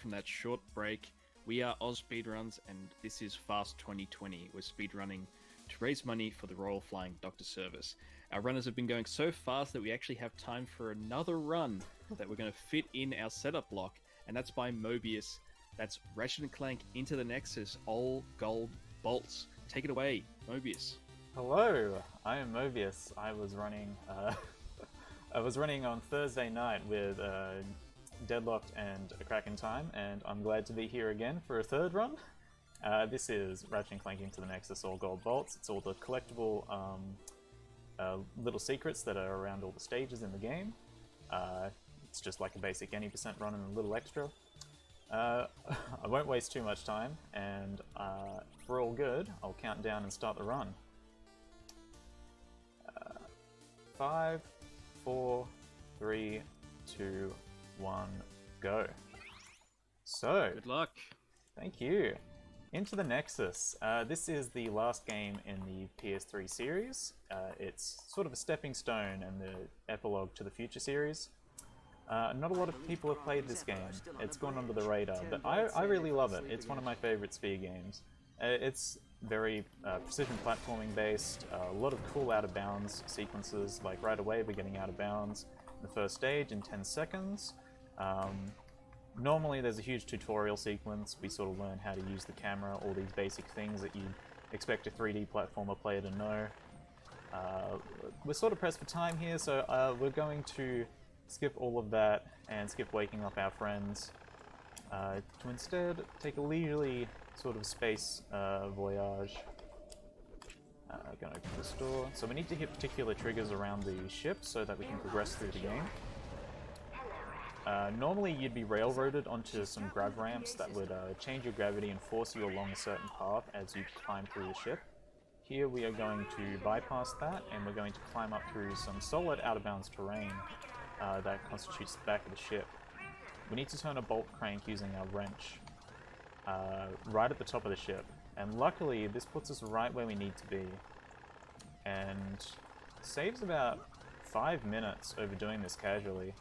from that short break. We are Oz Speedruns, and this is Fast 2020. We're speedrunning to raise money for the Royal Flying Doctor Service. Our runners have been going so fast that we actually have time for another run that we're going to fit in our setup block, and that's by Mobius. That's Ratchet and Clank into the Nexus, all gold bolts. Take it away, Mobius. Hello, I am Mobius. I was running on Thursday night with Deadlocked and A Crack in Time, and I'm glad to be here again for a third run. This is Ratchet and Clank into the Nexus, all gold bolts. It's all the collectible little secrets that are around all the stages in the game. It's just like a basic any percent run and a little extra. I won't waste too much time, and for all good, I'll count down and start the run. 5, 4, 3, 2, 1, go. So, Good luck. Thank you. Into the Nexus. This is the last game in the PS3 series. It's sort of a stepping stone and the epilogue to the future series. Not a lot of people have played this game. It's gone under the radar, but I really love it. It's one of my favorite speed games. It's very precision platforming based, a lot of cool out of bounds sequences, like right away we're getting out of bounds in the first stage in 10 seconds. Normally there's a huge tutorial sequence, we sort of learn how to use the camera, all these basic things that you'd expect a 3D platformer player to know. We're sort of pressed for time here, so we're going to skip all of that and skip waking up our friends to instead take a leisurely sort of space voyage. Gonna open this door. So we need to hit particular triggers around the ship so that we can progress through the game. Normally you'd be railroaded onto some grab ramps that would change your gravity and force you along a certain path as you climb through the ship. Here we are going to bypass that, and we're going to climb up through some solid out-of-bounds terrain that constitutes the back of the ship. We need to turn a bolt crank using our wrench right at the top of the ship, and luckily this puts us right where we need to be, and saves about 5 minutes over doing this casually.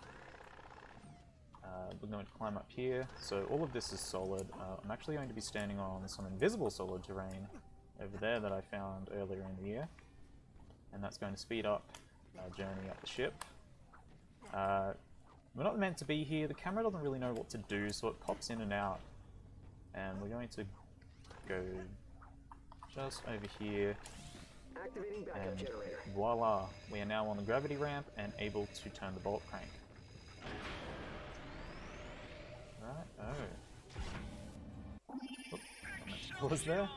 We're going to climb up here, so all of this is solid. I'm actually going to be standing on some invisible solid terrain over there that I found earlier in the year, and that's going to speed up our journey up the ship. We're not meant to be here, the camera doesn't really know what to do, so it pops in and out. And we're going to go just over here, and voila, we are now on the gravity ramp and able to turn the bolt crank. Right, oh. Oop, I meant to pause there.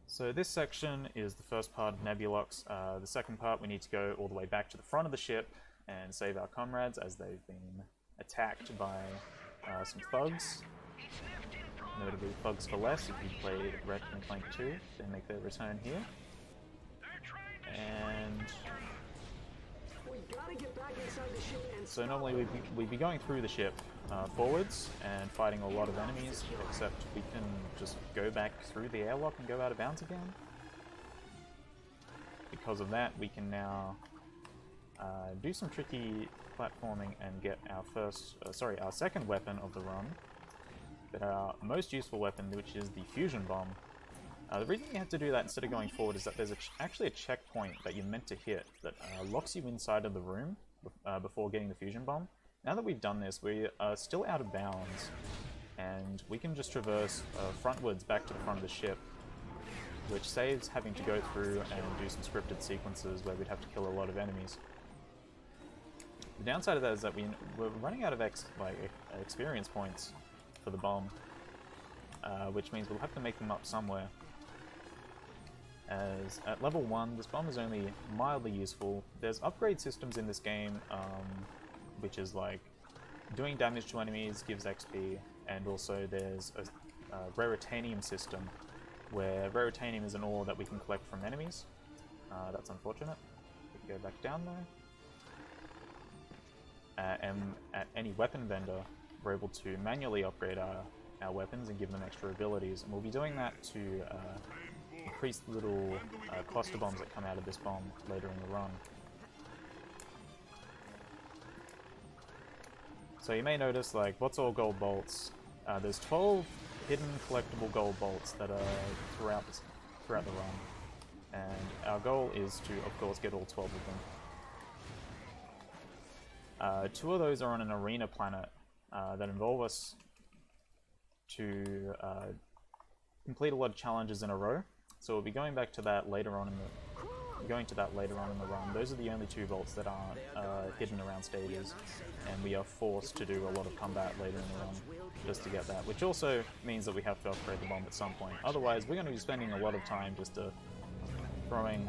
So this section is the first part of Nebulox. The second part, we need to go all the way back to the front of the ship and save our comrades as they've been attacked by some thugs. Notably Thugs for Less, if you played Ratchet and Clank 2, they make their return here. And so normally we'd be going through the ship forwards and fighting a lot of enemies, except we can just go back through the airlock and go out of bounds again. Because of that, we can now do some tricky platforming and get our second weapon of the run, but our most useful weapon, which is the fusion bomb. The reason you have to do that instead of going forward is that there's actually a checkpoint that you're meant to hit that locks you inside of the room before getting the fusion bomb. Now that we've done this, we are still out of bounds, and we can just traverse frontwards back to the front of the ship, which saves having to go through and do some scripted sequences where we'd have to kill a lot of enemies. The downside of that is that we're running out of experience points for the bomb, which means we'll have to make them up somewhere. As at level 1, this bomb is only mildly useful. There's upgrade systems in this game, which is like doing damage to enemies gives XP, and also there's a raritanium system, where raritanium is an ore that we can collect from enemies. That's unfortunate. We can go back down there. And at any weapon vendor, we're able to manually upgrade our weapons and give them extra abilities, and we'll be doing that to increase the little cluster bombs that come out of this bomb later in the run. So you may notice, like, what's all gold bolts? There's 12 hidden collectible gold bolts that are throughout the run, and our goal is to, of course, get all 12 of them. 2 of those are on an arena planet that involve us to complete a lot of challenges in a row. So we'll be going back to that later on in the run. Those are the only 2 vaults that aren't hidden around stages, and we are forced to do a lot of combat later in the run just to get that, which also means that we have to upgrade the bomb at some point. Otherwise, we're going to be spending a lot of time just throwing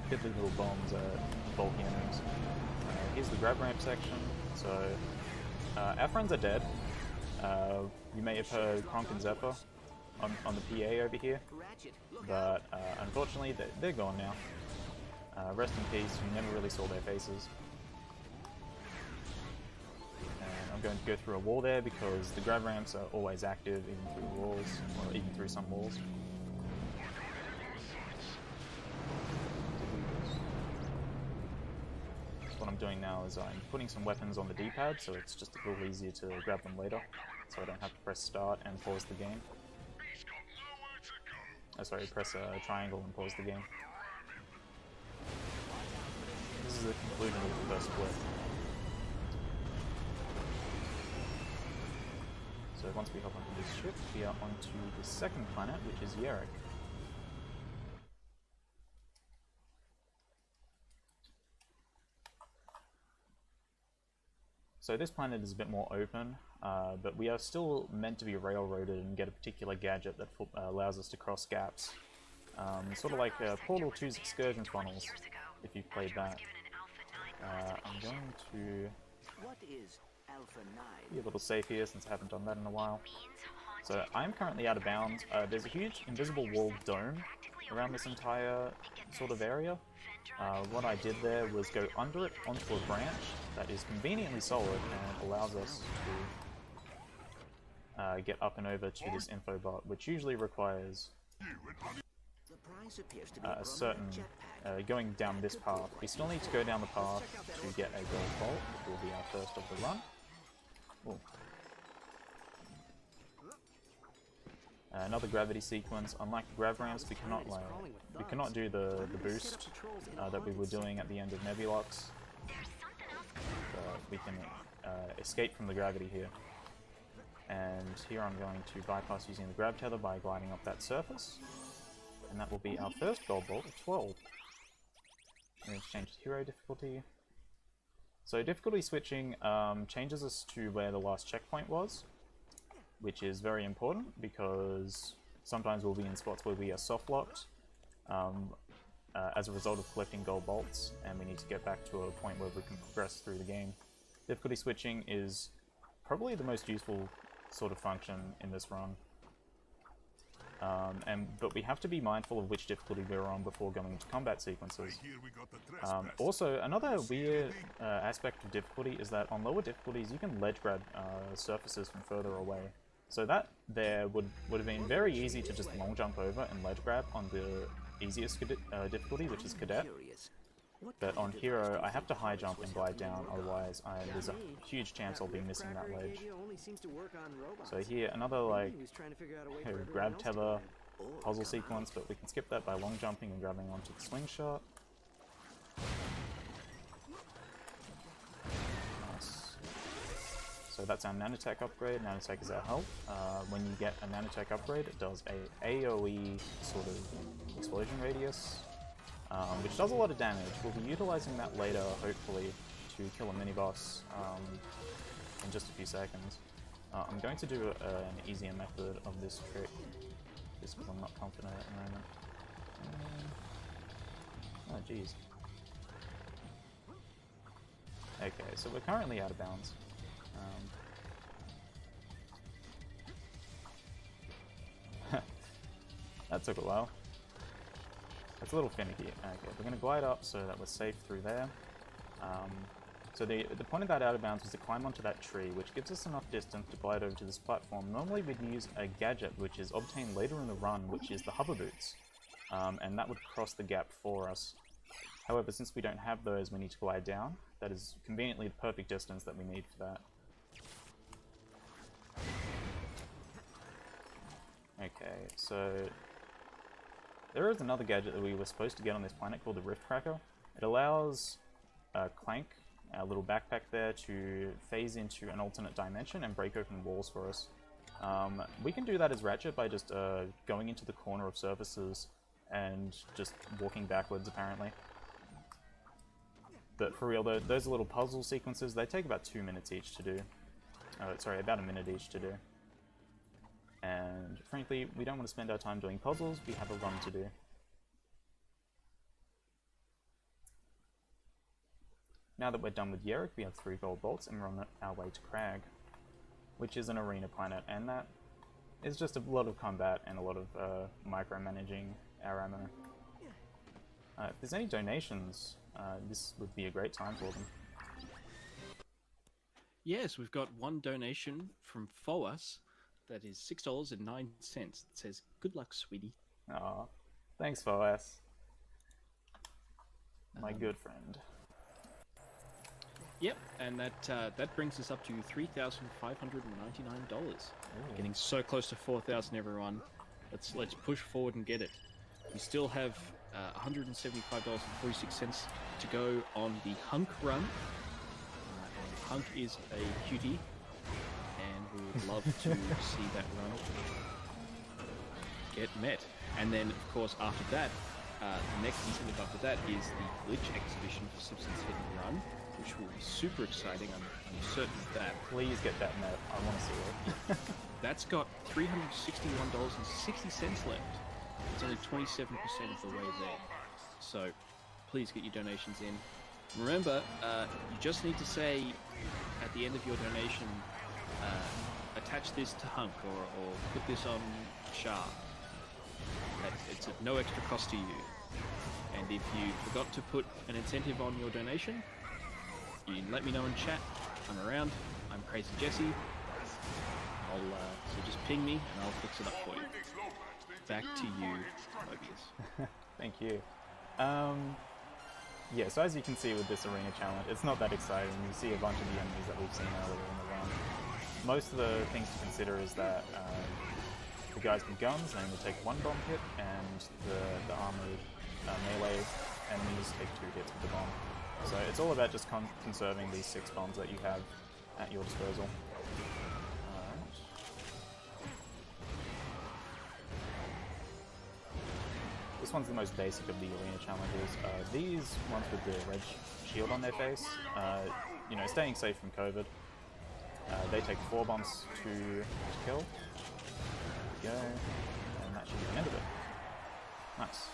piddly little bombs at bulky enemies. Here's the grab ramp section. So our friends are dead. You may have heard Clank and Zephyr on the PA over here, but unfortunately they're gone now. Rest in peace, you never really saw their faces. And I'm going to go through a wall there because the grab ramps are always active even through walls, or even through some walls. What I'm doing now is I'm putting some weapons on the D-pad, so it's just a little easier to grab them later, so I don't have to press start and pause the game. Press triangle and pause the game. This is the conclusion of the first split. So once we hop onto this ship, we are onto the second planet, which is Yerrick. So this planet is a bit more open, but we are still meant to be railroaded and get a particular gadget that allows us to cross gaps. Sort of like Portal 2's excursion funnels, if you've played that. I'm going to be a little safe here since I haven't done that in a while. So I'm currently out of bounds. There's a huge invisible wall dome around this entire sort of area. What I did there was go under it onto a branch that is conveniently solid and allows us to get up and over to this info bot, which usually requires a certain going down this path. We still need to go down the path to get a gold bolt, which will be our first of the run. Ooh. Another gravity sequence. Unlike the grav ramps, we cannot do the boost that we were doing at the end of Nebulux. We can escape from the gravity here. And here I'm going to bypass using the grab tether by gliding up that surface. And that will be our first gold bolt of 12. I'm going to change the hero difficulty. So difficulty switching changes us to where the last checkpoint was, which is very important because sometimes we'll be in spots where we are soft locked as a result of collecting gold bolts, and we need to get back to a point where we can progress through the game. Difficulty switching is probably the most useful sort of function in this run. But we have to be mindful of which difficulty we're on before going into combat sequences. Also, another weird aspect of difficulty is that on lower difficulties you can ledge grab surfaces from further away. So that there would have been very easy to just long jump over and ledge grab on the easiest difficulty, which is Cadet. But on Hero, I have to high jump and glide down, otherwise there's a huge chance I'll be missing that ledge. So here, another grab tether puzzle sequence, but we can skip that by long jumping and grabbing onto the slingshot. Nice. So that's our nanotech upgrade. Nanotech is our health. When you get a nanotech upgrade, it does a AoE sort of explosion radius, which does a lot of damage. We'll be utilizing that later, hopefully, to kill a mini-boss in just a few seconds. I'm going to do an easier method of this trick, just because I'm not confident at the moment. Oh jeez. Okay, so we're currently out of bounds. That took a while. It's a little finicky. Okay, we're going to glide up so that we're safe through there. So the point of that out of bounds was to climb onto that tree, which gives us enough distance to glide over to this platform. Normally we'd use a gadget which is obtained later in the run, which is the hover boots, and that would cross the gap for us. However, since we don't have those, we need to glide down. That is conveniently the perfect distance that we need for that. Okay, so there is another gadget that we were supposed to get on this planet called the Rift Cracker. It allows Clank, our little backpack there, to phase into an alternate dimension and break open walls for us. We can do that as Ratchet by just going into the corner of surfaces and just walking backwards, apparently. But for real though, those little puzzle sequences, they take about 2 minutes each to do. Sorry, about a minute each to do. And frankly, we don't want to spend our time doing puzzles, we have a run to do. Now that we're done with Yerrick, we have 3 gold bolts and we're on our way to Crag, which is an arena planet, and that is just a lot of combat and a lot of micromanaging our ammo. If there's any donations, this would be a great time for them. Yes, we've got one donation from Foas that is $6.09. It says, "Good luck, sweetie." Aw, thanks, Foas. My good friend. Yep, and that brings us up to $3,599. Getting so close to 4,000, everyone. Let's push forward and get it. We still have $175.46 to go on the Hunk run. And Hunk is a cutie, and we would love to see that run get met. And then, of course, after that, the next incentive after that is the Glitch exhibition for Simpsons Hit and Run, which will be super exciting. I'm certain of that. Please get that met. I want to see it. That's got $361.60 left. It's only 27% of the way there. So please get your donations in. Remember, you just need to say at the end of your donation, attach this to Hunk or put this on Char. It's at no extra cost to you. And if you forgot to put an incentive on your donation, you let me know in chat. I'm around. I'm Crazy Jesse. So just ping me and I'll fix it up for you. Back to you, Mobius. Thank you. Yeah, so as you can see with this arena challenge, it's not that exciting. You see a bunch of the enemies that we've seen earlier in the run. Most of the things to consider is that the guys with guns, they only take 1 bomb hit, and the armored melee enemies take 2 hits with the bomb. So it's all about just conserving these 6 bombs that you have at your disposal. This one's the most basic of the arena challenges. These ones with the red shield on their face, you know, staying safe from COVID. They take 4 bombs to kill. There we go. And that should be the end of it. Nice.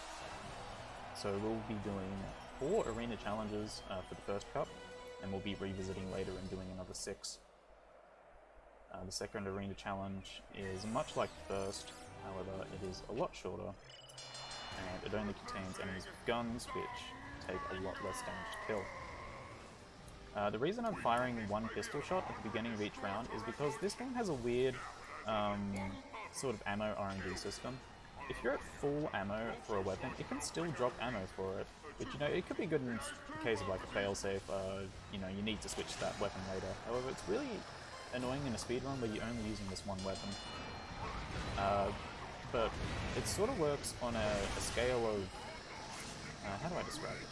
So we'll be doing 4 arena challenges for the first cup, and we'll be revisiting later and doing another 6. The second arena challenge is much like the first, however it is a lot shorter, and it only contains enemies with guns, which take a lot less damage to kill. The reason I'm firing 1 pistol shot at the beginning of each round is because this game has a weird sort of ammo RNG system. If you're at full ammo for a weapon, it can still drop ammo for it, which, you know, it could be good in the case of like a failsafe, you know, you need to switch to that weapon later. However, it's really annoying in a speedrun where you're only using this 1 weapon. But it sort of works on a scale of, how do I describe it?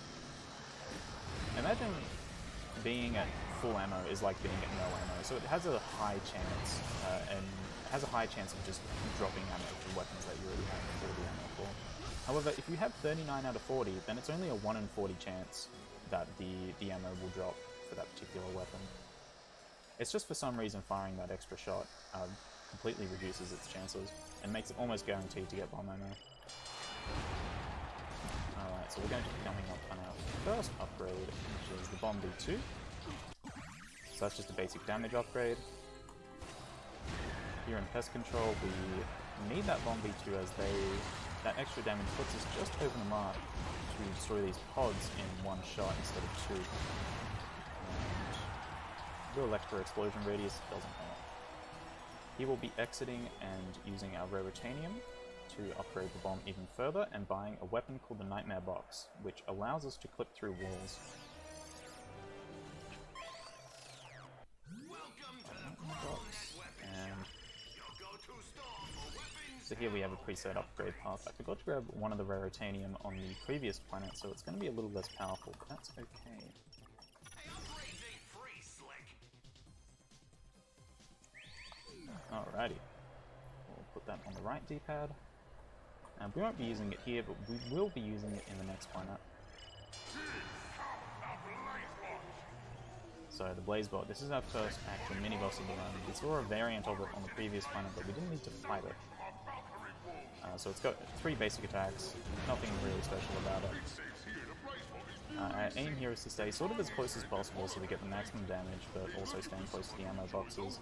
Imagine being at full ammo is like being at no ammo, so it has a high chance, and has a high chance of just dropping ammo for weapons that you already have 40 ammo for. However, if you have 39 out of 40, then it's only a 1 in 40 chance that the ammo will drop for that particular weapon. It's just for some reason firing that extra shot completely reduces its chances and makes it almost guaranteed to get bomb ammo. Alright, so we're going to be coming up on our first upgrade, which is the Bomb B2. So that's just a basic damage upgrade. Here in Pest Control, we need that Bomb B2 as that extra damage puts us just over the mark to destroy these pods in 1 shot instead of 2. And the Electro Explosion Radius doesn't help. He will be exiting and using our Raritanium to upgrade the bomb even further and buying a weapon called the Nightmare Box, which allows us to clip through walls. And So here we have a preset upgrade path. I forgot to grab one of the raritanium on the previous planet, so it's going to be a little less powerful, but that's okay. Alrighty. We'll put that on the right D-pad. And we won't be using it here, but we will be using it in the next planet. So the Blazebot, this is our first actual mini-boss of the run. We saw a variant of it on the previous planet, but we didn't need to fight it. So it's got 3 basic attacks, nothing really special about it. Our aim here is to stay sort of as close as possible so we get the maximum damage, but also staying close to the ammo boxes,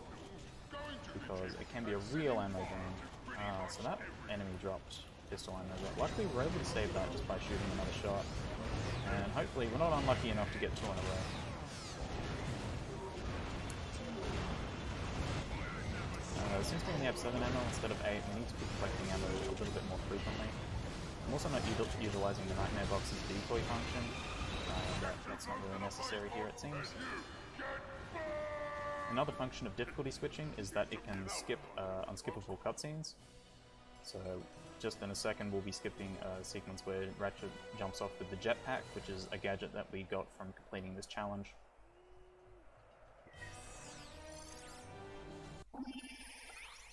because it can be a real ammo drain. So that enemy dropped pistol ammo, but luckily we're able to save that just by shooting another shot. And hopefully we're not unlucky enough to get 2 in a row. Since we only have 7 ammo instead of 8, we need to be collecting ammo a little bit more frequently. I'm also not utilizing the Nightmare Box's decoy function, but that's not really necessary here, it seems. Another function of difficulty switching is that it can skip unskippable cutscenes. So just in a second we'll be skipping a sequence where Ratchet jumps off with the jetpack, which is a gadget that we got from completing this challenge.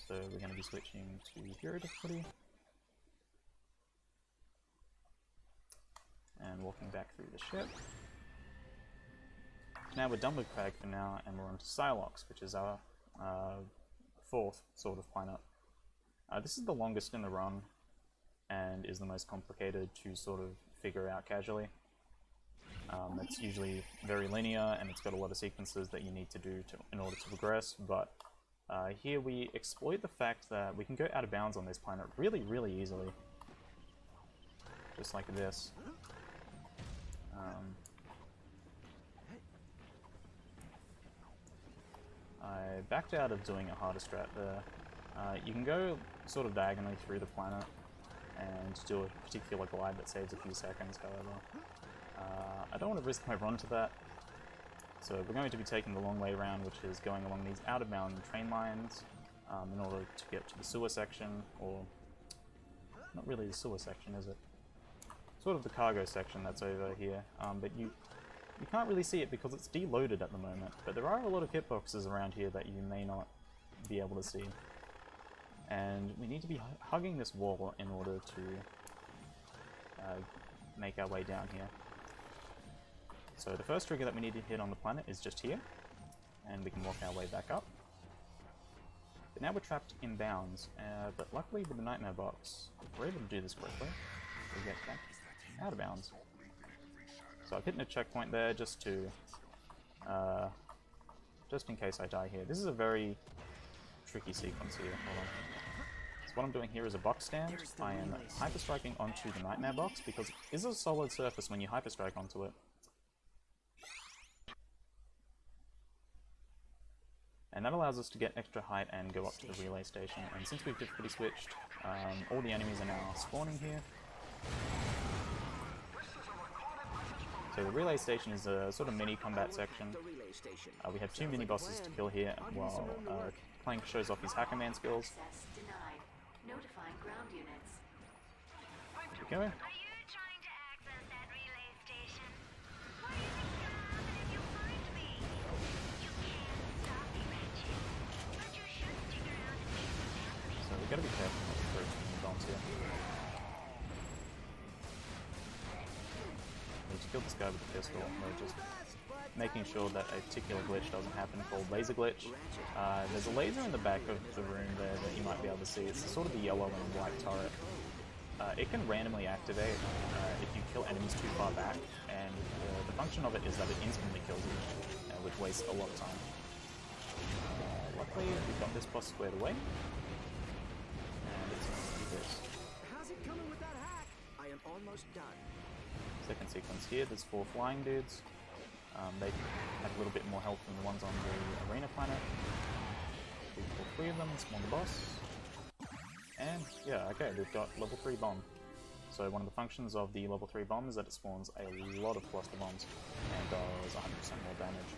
So we're going to be switching to hero difficulty. And walking back through the ship. Now we're done with Crag for now, and we're on to Psylocke, which is our 4th sort of planet. This is the longest in the run, and is the most complicated to sort of figure out casually. It's usually very linear, and it's got a lot of sequences that you need to do in order to progress, but here we exploit the fact that we can go out of bounds on this planet really, really easily. Just like this. I backed out of doing a harder strat there. You can go sort of diagonally through the planet and do a particular glide that saves a few seconds, however. I don't want to risk my run to that. So we're going to be taking the long way around, which is going along these out-of-bound train lines in order to get to the sewer section, or not really the sewer section, is it? Sort of the cargo section that's over here, but you can't really see it because it's deloaded at the moment, but there are a lot of hitboxes around here that you may not be able to see. And we need to be hugging this wall in order to make our way down here. So the first trigger that we need to hit on the planet is just here, and we can walk our way back up. But now we're trapped in bounds, but luckily with the Nightmare Box, we're able to do this quickly. We get back out of bounds. So I've hit a checkpoint there just to, just in case I die here. This is a very tricky sequence here. Hold on. So what I'm doing here is a box stand. I am hyperstriking onto the Nightmare Box because it is a solid surface when you hyperstrike onto it. And that allows us to get extra height and go up to the relay station. And since we've difficulty switched, all the enemies are now spawning here. So the relay station is a sort of mini combat section. We have 2 mini bosses to kill here while Clank shows off his Hackerman skills. Keep going. So we've got to be careful not to throw too many bombs here. Need to kill this guy with the pistol. We're just making sure that a particular glitch doesn't happen called laser glitch. There's a laser in the back of the room there that you might be able to see. It's sort of the yellow and white turret. It can randomly activate if you kill enemies too far back, and the function of it is that it instantly kills you, which wastes a lot of time. Luckily, we've got this boss squared away. How's it coming with that hack? I am almost done. Second sequence here, there's 4 flying dudes. They have a little bit more health than the ones on the arena planet. We kill 3 of them and spawn the boss. And yeah, okay, we've got level 3 bomb. So one of the functions of the level 3 bomb is that it spawns a lot of cluster bombs and does 100% more damage.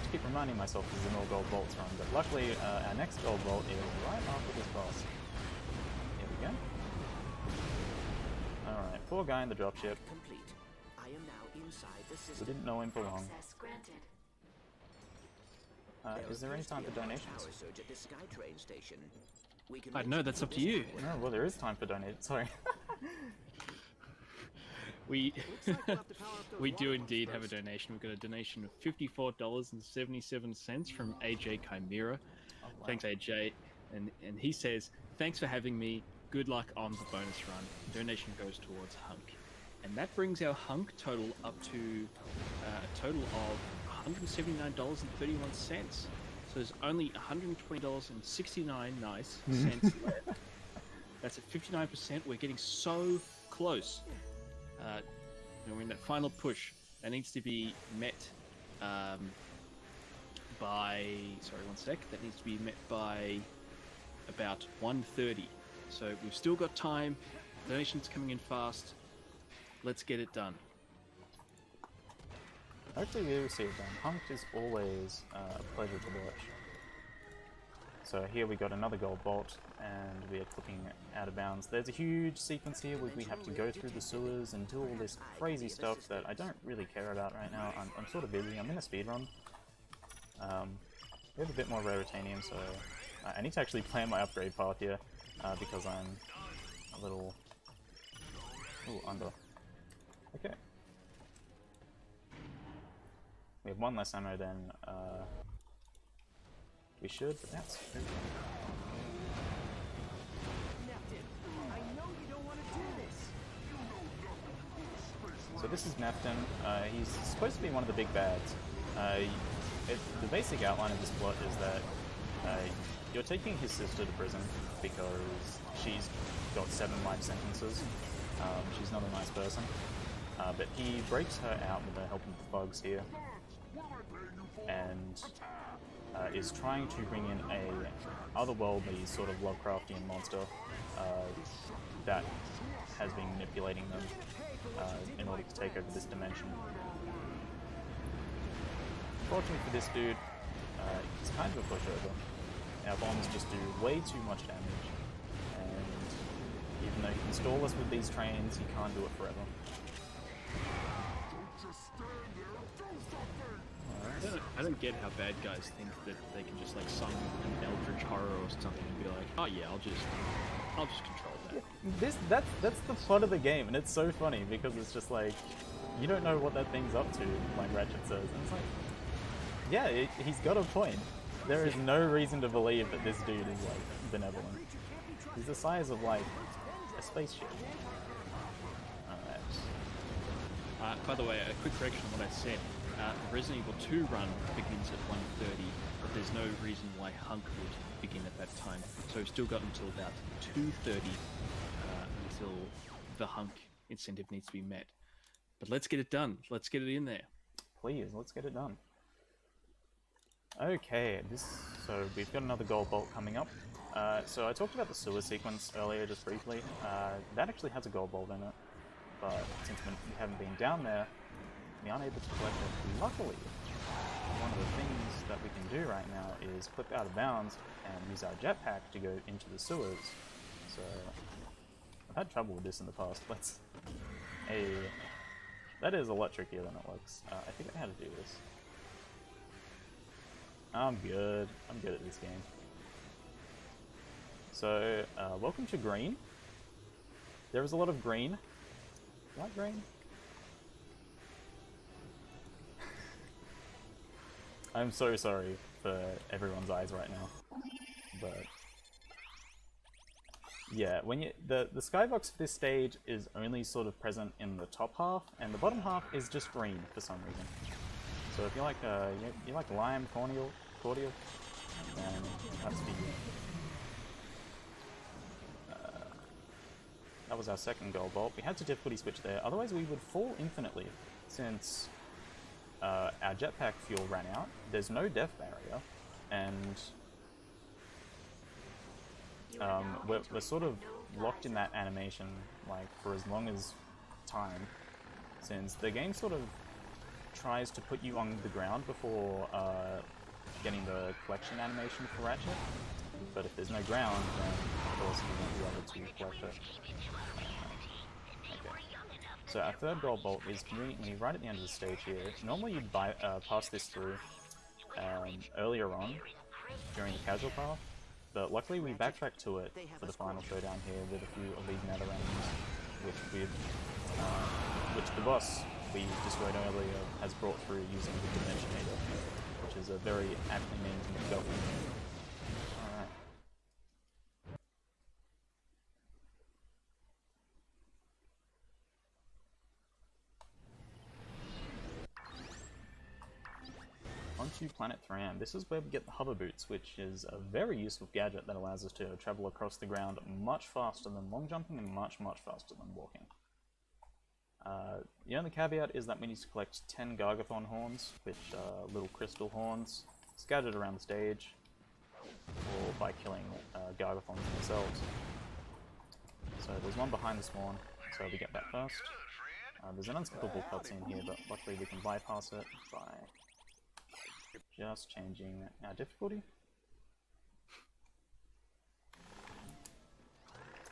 to keep reminding myself this is an all gold bolts run, but luckily our next gold bolt is right after this boss. Here we go. Alright, poor guy in the dropship. Complete. I am now inside the We system. didn't know him for long. Access granted. Is there any time for donations? Power surge at the SkyTrain station. We can I don't know, that's up to you. No, well there is time for donations, sorry. We Looks like we'll have to power up those we do water indeed pumps have a first. donation. We've got a donation of $54.77 from AJ Chimera. Oh, wow. Thanks, AJ. And he says, thanks for having me. Good luck on the bonus run. Donation goes towards Hunk. And that brings our Hunk total up to a total of $179.31. So there's only $120.69 cents left. That's at 59%. We're getting so close. We're in that final push. That needs to be met by... Sorry, one sec. That needs to be met by about 1:30. So we've still got time. Donations coming in fast. Let's get it done. Hopefully we will see it done. Hunk is always a pleasure to watch. So here we got another gold bolt, and we are clipping out of bounds. There's a huge sequence here where we have to go through the sewers and do all this crazy stuff that I don't really care about right now. I'm sort of busy. I'm in a speedrun. We have a bit more raritanium, so I need to actually plan my upgrade path here because I'm a little under. Okay. We have one less ammo than we should, but that's okay. Neptune, I know you don't want to do this. So this is Neptune. He's supposed to be one of the big bads. The basic outline of this plot is that you're taking his sister to prison because she's got 7 life sentences. She's not a nice person. But he breaks her out with the help of the thugs here. And is trying to bring in a otherworldly sort of Lovecraftian monster that has been manipulating them in order to take over this dimension. Fortunately for this dude, he's kind of a pushover. Our bombs just do way too much damage, and even though he can stall us with these trains, he can't do it forever. I don't get how bad guys think that they can just like summon an eldritch horror or something and be like, oh yeah, I'll just control that. That's the plot of the game, and it's so funny because it's just like you don't know what that thing's up to, like Ratchet says, and it's like, yeah, he's got a point. There is no reason to believe that this dude is like benevolent. He's the size of like a spaceship. Alright. By the way, a quick correction on what I said. Resident Evil 2 run begins at 1:30, but there's no reason why Hunk would begin at that time. So we've still got until about 2:30 until the Hunk incentive needs to be met. But let's get it done. Let's get it in there. Please, let's get it done. Okay, so we've got another gold bolt coming up. So I talked about the sewer sequence earlier just briefly. That actually has a gold bolt in it, but since we haven't been down there, we aren't able to collect it. Luckily, one of the things that we can do right now is clip out of bounds and use our jetpack to go into the sewers. So I've had trouble with this in the past. That is a lot trickier than it looks. I think I know how to do this. I'm good at this game. So, welcome to green. There is a lot of green. Light green? I'm so sorry for everyone's eyes right now. But yeah, when the skybox for this stage is only sort of present in the top half, and the bottom half is just green for some reason. So if you like lime cordial, then that's for you. That was our second gold bolt. We had to difficulty switch there, otherwise we would fall infinitely, since our jetpack fuel ran out. There's no death barrier, and we're sort of locked in that animation like for as long as time, since the game sort of tries to put you on the ground before getting the collection animation for Ratchet. But if there's no ground, then of course you won't be able to collect it. Okay. So our third gold bolt is conveniently right at the end of the stage here. Normally you'd pass this through earlier on during the casual path, but luckily we backtracked to it for the final showdown here with a few elite nether enemies, which the boss we destroyed earlier has brought through using the Dimensionator, which is a very aptly named MacGuffin. Alright. Onto Planet Thram. This is where we get the hover boots, which is a very useful gadget that allows us to travel across the ground much faster than long jumping and much faster than walking. The only caveat is that we need to collect 10 Gargathon horns, which are little crystal horns, scattered around the stage, or by killing Gargathons themselves. So there's one behind the spawn, so we get that first. There's an unskippable cutscene here, but luckily we can bypass it by just changing our difficulty.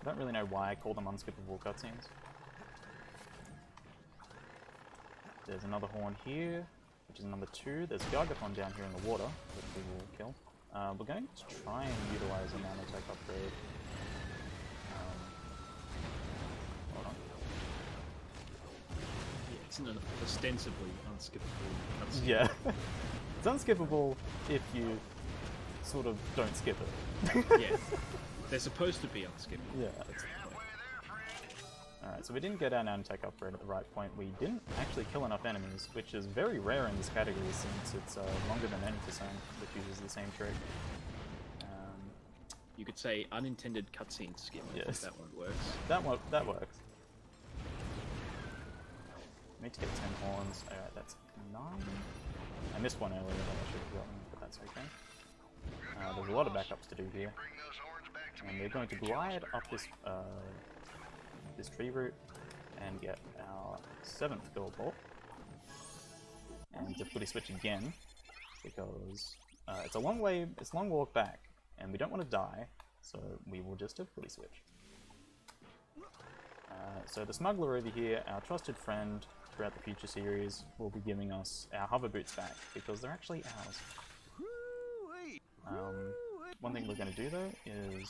I don't really know why I call them unskippable cutscenes. There's another horn here, which is number 2. There's Gargathon down here in the water, which we will kill. We're going to try and utilize a nanotech upgrade. Hold on. Yeah, it's an ostensibly unskippable cutscene. Yeah. It's unskippable if you sort of don't skip it. Yeah. They're supposed to be unskippable. Yeah, that's the point. Alright, so we didn't get our nanotech upgrade at the right point. We didn't actually kill enough enemies, which is very rare in this category since it's longer than N%, which uses the same trick. You could say unintended cutscene skip. Yes. If that one works. That works. Need to get 10 horns. Alright, that's 9. I missed one earlier that I should have gotten, but that's okay. There's a lot of backups to do here. And we're going to glide up this this tree route and get our 7th gold bolt. And difficulty switch again, because it's a long walk back, and we don't want to die, so we will just difficulty switch. So the smuggler over here, our trusted friend throughout the future series, will be giving us our hover boots back, because they're actually ours. One thing we're going to do though is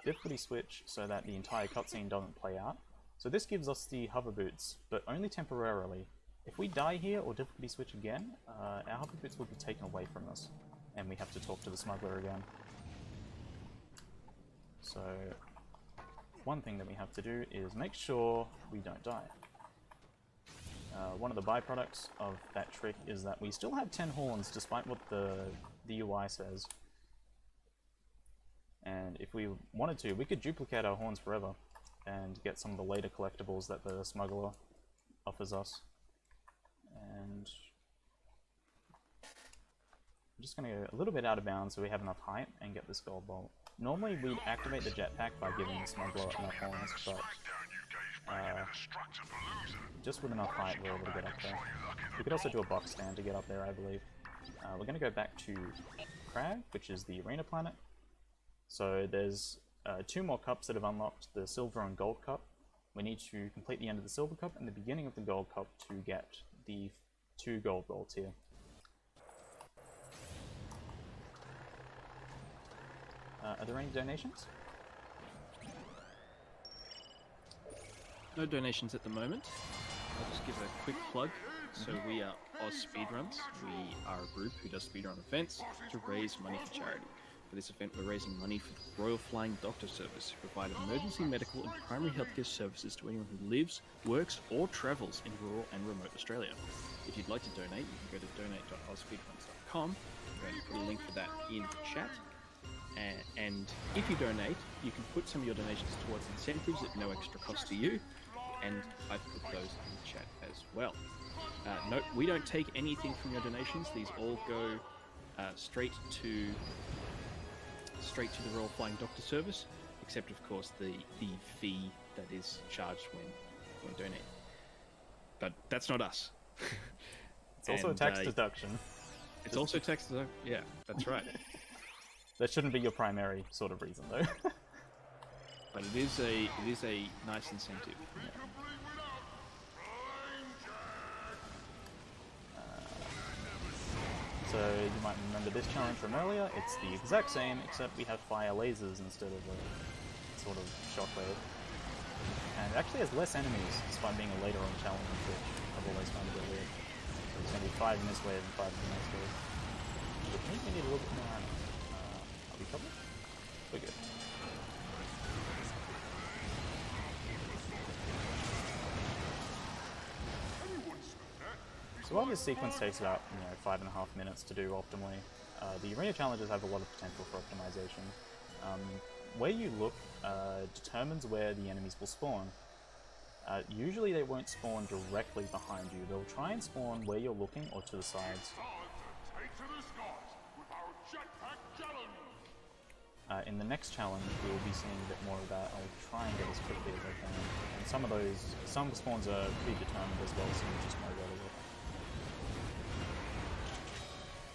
difficulty switch so that the entire cutscene doesn't play out. So this gives us the hover boots, but only temporarily. If we die here or difficulty switch again, our hover boots will be taken away from us, and we have to talk to the smuggler again. So one thing that we have to do is make sure we don't die. One of the byproducts of that trick is that we still have 10 horns despite what the UI says. And if we wanted to, we could duplicate our horns forever and get some of the later collectibles that the smuggler offers us. And I'm just going to go a little bit out of bounds so we have enough height and get this gold bolt. Normally we'd activate the jetpack by giving the smuggler enough horns, but just with enough height we're able to get up there. We could also do a box stand to get up there, I believe. We're going to go back to Crag, which is the arena planet. So there's 2 more cups that have unlocked, the silver and gold cup. We need to complete the end of the silver cup and the beginning of the gold cup to get the 2 gold bolts here. Are there any donations? No donations at the moment. I'll just give a quick plug. So we are Oz Speedruns. We are a group who does speedrun events to raise money for charity. For this event, we're raising money for the Royal Flying Doctor Service, who provide emergency medical and primary healthcare services to anyone who lives, works, or travels in rural and remote Australia. If you'd like to donate, you can go to donate.ozspeedruns.com. I'm going to put a link for that in the chat. And if you donate, you can put some of your donations towards incentives at no extra cost to you, and I've put those in the chat as well. Note, we don't take anything from your donations. These all go straight to the Royal Flying Doctor Service, except of course the fee that is charged when donate. But that's not us. It's also a And, tax deduction. It's also tax deduction. Yeah, that's right. That shouldn't be your primary sort of reason, though. But it is a nice incentive. So you might remember this challenge from earlier. It's the exact same, except we have fire lasers instead of a sort of shockwave. And it actually has less enemies, despite being a later on challenge, which I've always found a bit weird. So it's going to be 5 in this wave and 5 in the next wave. Which means we need a little bit more ammo. Are we covered? We're good. So while this sequence takes about 5.5 minutes to do optimally, the arena challenges have a lot of potential for optimization. Where you look determines where the enemies will spawn. Usually they won't spawn directly behind you. They'll try and spawn where you're looking or to the sides. In the next challenge, we'll be seeing a bit more of that. I'll try and get as quickly as I can. And some spawns are predetermined as well, so you just know where to look.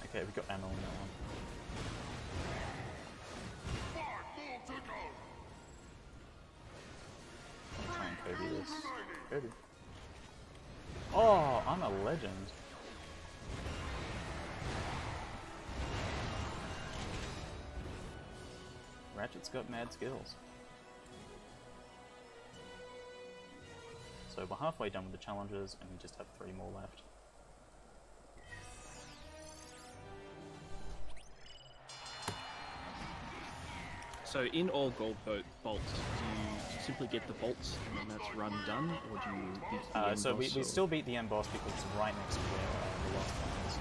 Okay, we've got ammo on that one. I'll try and Kobe this. Kobe. Oh, I'm a legend. Ratchet's got mad skills. So we're halfway done with the challenges, and we just have 3 more left. So in all gold bolts, do you simply get the bolts and then that's run done, or do you beat the end So boss? we still beat the end boss because it's right next to where the last one is.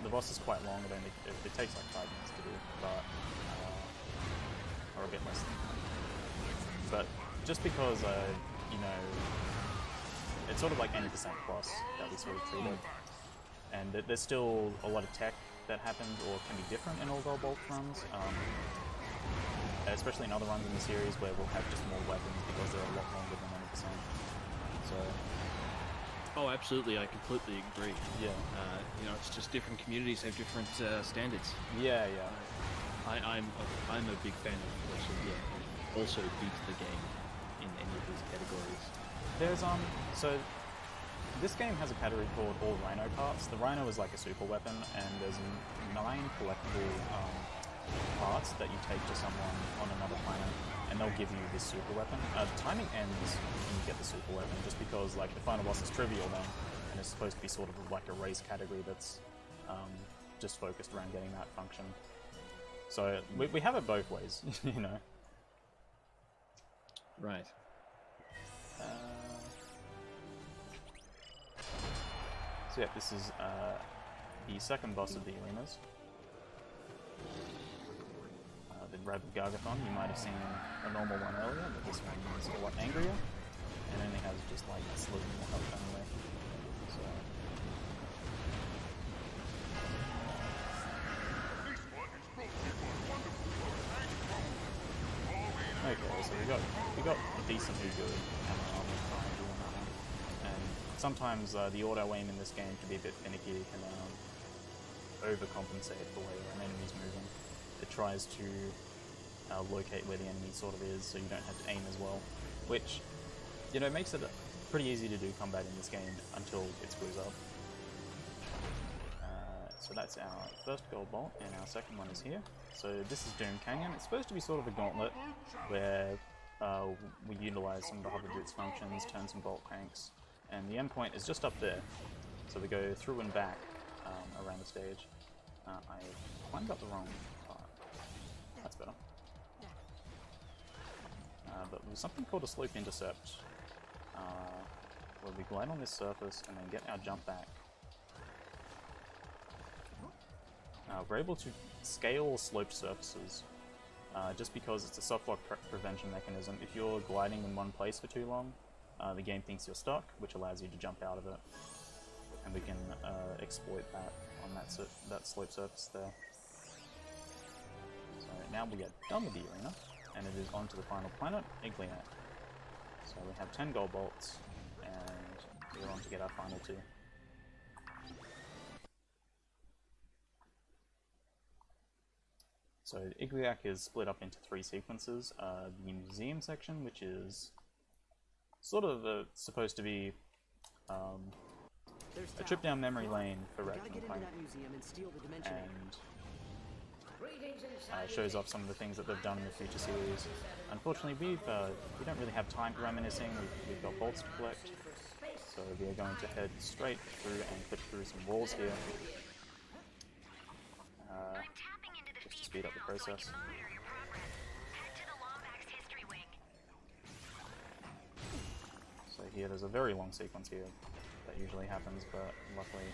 The boss is quite long, it takes like 5 minutes to do, but or a bit less than that. But just because, it's sort of like any percent plus that we sort of treated. And there's still a lot of tech that happens or can be different in all gold bolt runs, especially in other runs in the series where we'll have just more weapons because they're a lot longer than 100%. So. Oh, absolutely! I completely agree. Yeah. It's just different communities have different standards. Yeah, yeah. I'm a big fan of also beat the game in any of these categories. There's so this game has a category called All Rhino Parts. The Rhino is like a super weapon, and there's 9 collectible parts that you take to someone on another planet, and they'll give you this super weapon. The timing ends when you get the super weapon, just because like the final boss is trivial then, and it's supposed to be sort of like a race category that's just focused around getting that function. So we have it both ways, Right. So yeah, this is the second boss of the arenas. The Rabid Gargathon, you might have seen a normal one earlier, but this one is a lot angrier, and only has just like a sliver more health anyway. So. Okay, so we got a decently good armor behind you on that one. And sometimes the auto aim in this game can be a bit finicky. It can overcompensate for where an enemy's moving. It tries to locate where the enemy sort of is, so you don't have to aim as well, which makes it pretty easy to do combat in this game until it screws up. So that's our first gold bolt, and our second one is here. So this is Doom Canyon. It's supposed to be sort of a gauntlet where we utilize some of the hover boots functions, turn some bolt cranks, and the endpoint is just up there. So we go through and back around the stage. I climbed up the wrong part. That's better. But there's something called a slope intercept, where we glide on this surface and then get our jump back. We're able to scale sloped surfaces just because it's a softlock prevention mechanism. If you're gliding in one place for too long, the game thinks you're stuck, which allows you to jump out of it. And we can exploit that on that slope surface there. So now we get done with the arena, and it is on to the final planet, Igliat. So we have 10 gold bolts, and we're on to get our final 2. So the Igriak is split up into 3 sequences. The museum section, which is sort of supposed to be a trip down memory lane for Ratchet and Clank, and shows off some of the things that they've done in the future series. Unfortunately, we don't really have time for reminiscing. We've got bolts to collect, so we are going to head straight through and clip through some walls here, just to speed up the process. So here, there's a very long sequence here that usually happens, but luckily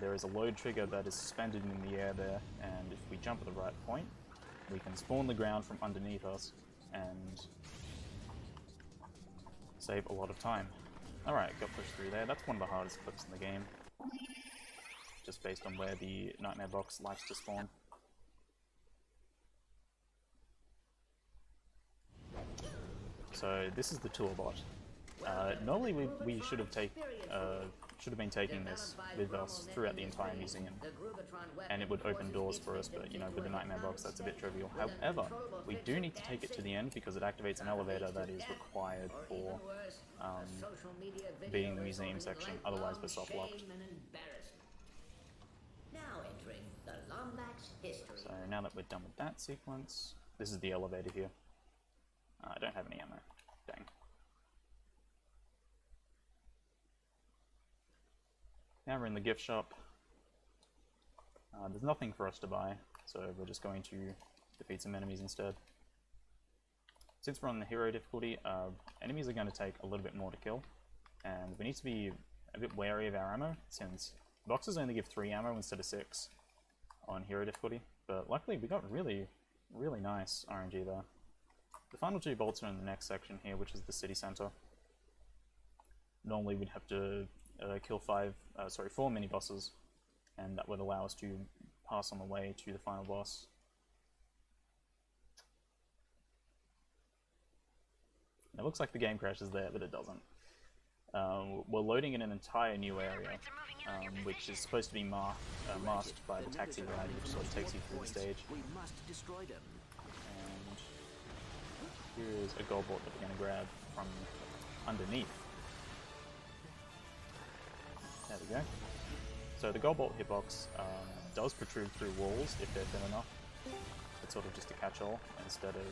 there is a load trigger that is suspended in the air there, and if we jump at the right point, we can spawn the ground from underneath us and save a lot of time. Alright, got pushed through there. That's one of the hardest clips in the game, just based on where the Nightmare Box likes to spawn. So this is the tour bot. Normally we should have been taking this with us throughout the entire museum, and it would open doors for us, but you know, with the Nightmare Box that's a bit trivial. However, we do need to take it to the end because it activates an elevator that is required for being the museum section, otherwise we're soft locked. So now that we're done with that sequence, this is the elevator here. I don't have any ammo. Dang. Now we're in the gift shop. There's nothing for us to buy, so we're just going to defeat some enemies instead. Since we're on the hero difficulty, enemies are going to take a little bit more to kill, and we need to be a bit wary of our ammo, since boxes only give 3 ammo instead of 6 on hero difficulty, but luckily we got really nice RNG there. The final 2 bolts are in the next section here, which is the city center. Normally we'd have to kill 4 mini bosses, and that would allow us to pass on the way to the final boss. It looks like the game crashes there, but it doesn't. We're loading in an entire new area, which is supposed to be masked by the taxi ride, which sort of takes you through the stage. And here is a gold bolt that we're going to grab from underneath. There we go. So the gold bolt hitbox does protrude through walls if they're thin enough. It's sort of just a catch-all instead of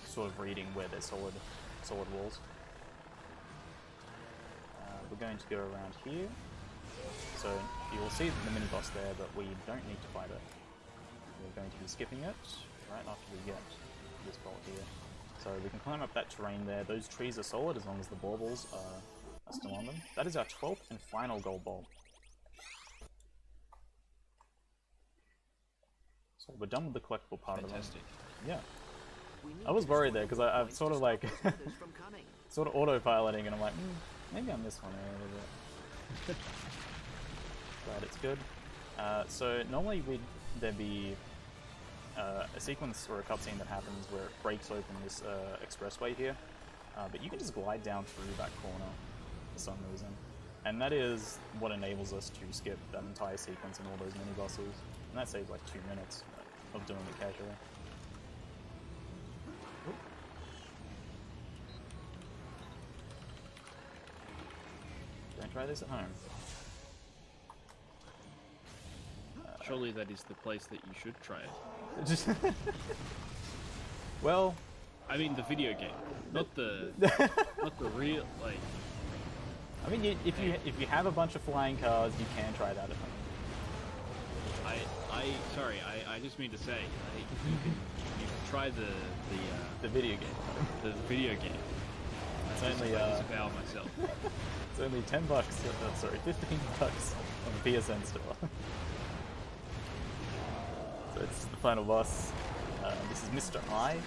sort of reading where there's solid walls. We're going to go around here. So you will see the mini boss there, but we don't need to fight it. We're going to be skipping it right after we get this bolt here. So we can climb up that terrain there. Those trees are solid as long as the baubles are still on them. That is our 12th and final gold bolt. So we're done with the collectible part of it. Yeah. I was worried there because I'm sort of like sort of autopiloting, and I'm like, maybe I missed one a little bit. But it's good. So normally there'd be a sequence or a cutscene that happens where it breaks open this expressway here, but you can just glide down through that corner for some reason, and that is what enables us to skip that entire sequence and all those mini bosses, and that saves like 2 minutes of doing it casually. Don't try this at home. Surely that is the place that you should try it. Well, I mean the video game, not the real, like. I mean, if you have a bunch of flying cars, you can try that at home. I just mean to say, you can try the video game. The video game. It's only disavow myself. It's only $10. Sorry, $15 on the PSN store. So it's the final boss. This is Mr. I,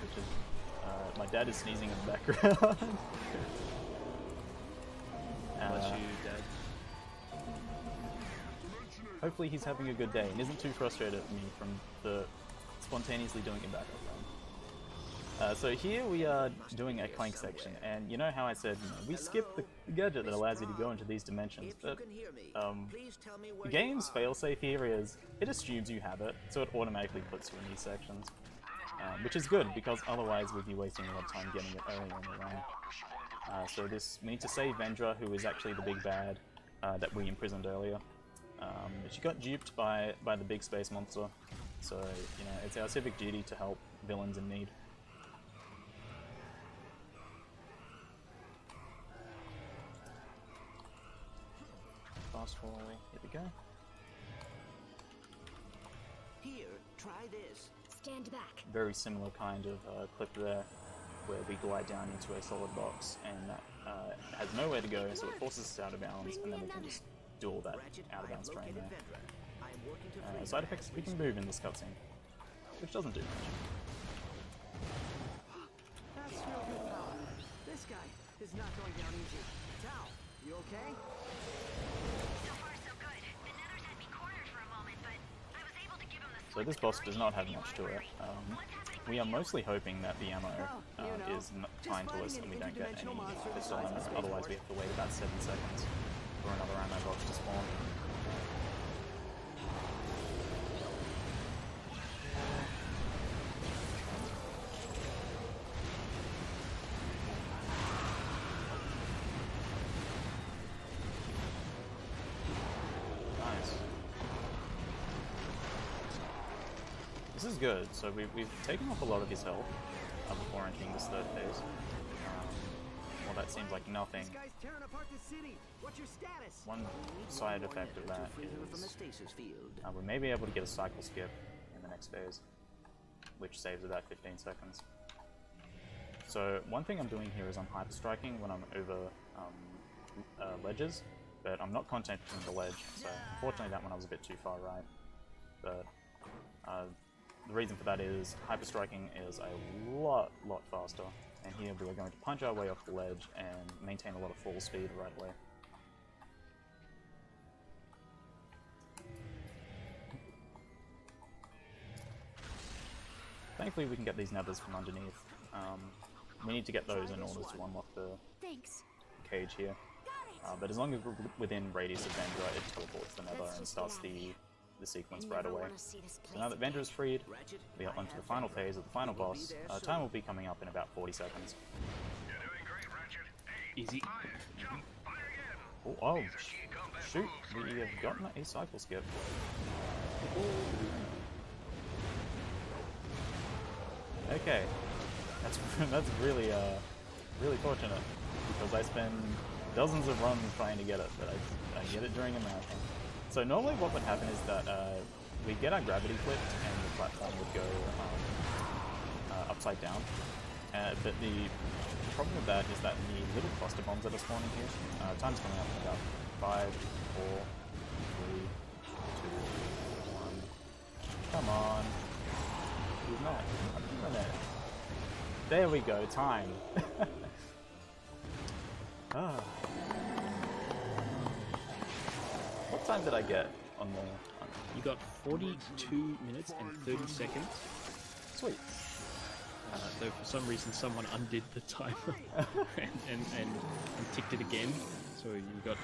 which is my dad is sneezing in the background. Bless you, Dad. Hopefully he's having a good day and isn't too frustrated at me from the spontaneously doing it back up. So here we are doing a Clank section, and you know how I said we skip the gadget that allows you to go into these dimensions, but the game's failsafe here is it assumes you have it, so it automatically puts you in these sections, which is good because otherwise we'd be wasting a lot of time getting it early in the run. So we need to save Vendra, who is actually the big bad that we imprisoned earlier. She got duped by the big space monster, so you know it's our civic duty to help villains in need. Fast forward, here we go. Here, try this. Stand back. Very similar kind of clip there, where we glide down into a solid box, and that has nowhere to go, so it forces us out of bounds, and then we can just do all that out of bounds terrain there. Side effects, we can move in this cutscene, which doesn't do much. That's real good power. This guy is not going down easy. Tao, you okay? So far, so good. The Nethers had me cornered for a moment, but I was able to give him the So this boss does not have much to it. We are mostly hoping that the ammo is kind to us and we don't get any pistol ammo, otherwise we have to wait about 7 seconds for another ammo box to spawn. Nice. This is good, so we've taken off a lot of his health before entering this third phase. Well, that seems like nothing. This guy's tearing apart the city. What's your status? One side effect of that is we may be able to get a cycle skip in the next phase, which saves about 15 seconds. So one thing I'm doing here is I'm hyper striking when I'm over ledges, but I'm not contacting the ledge, so unfortunately that one I was a bit too far right. But the reason for that is hyper striking is a lot faster, and here we are going to punch our way off the ledge and maintain a lot of fall speed right away. Thankfully we can get these nethers from underneath. We need to get those in order to unlock the Thanks. cage here. But as long as we're within radius of Vendra, it teleports the nether and starts the sequence right away. So now that Vendra is freed, we are onto the final phase of the final boss. Time will be coming up in about 40 seconds. You're doing great, Ratchet. Hey, Easy. fire, jump, fire again. Oh, shoot, we have gotten a cycle skip. Okay, that's really fortunate, because I spend dozens of runs trying to get it, but I get it during a marathon. So normally what would happen is that we get our gravity flipped and the platform would go upside down. But the problem with that is that the little cluster bombs that are spawning here, time's coming up in about 5, 4, 3, 2, 1. Come on. He's not. There we go, time. Ah. What time did I get on the... You got 42 minutes and 30 seconds. Sweet. Though for some reason someone undid the timer and ticked it again. So you got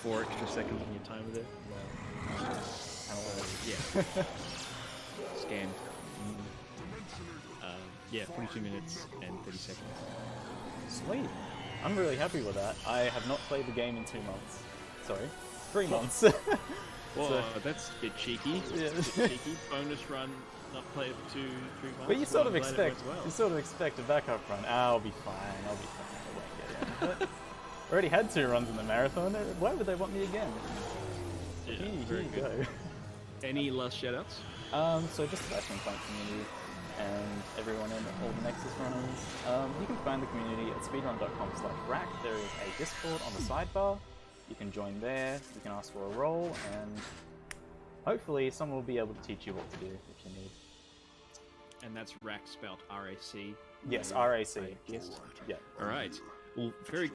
4 extra seconds on your timer there. Yeah. Scanned. Yeah, 42 minutes and 30 seconds. Sweet. I'm really happy with that. I have not played the game in 2 months. Sorry, 3 months. Well, So- that's a bit cheeky. Yeah. That's a bit cheeky. Bonus run, not play it for 2-3 months. But you sort of Well, I'm glad it went well. expect a backup run. I'll be fine. I won't get in. But I already had 2 runs in the marathon. Why would they want me again? Yeah, Here very you good. go. Any last shoutouts? So just the Clank community and everyone in all the Nexus runners. You can find the community at speedrun.com/rack. There is a Discord on the sidebar. You can join there, you can ask for a role, and hopefully someone will be able to teach you what to do if you need. And that's Rack spelled R-A-C. Yes, RAC. I guessed. Yeah. All right. Well, very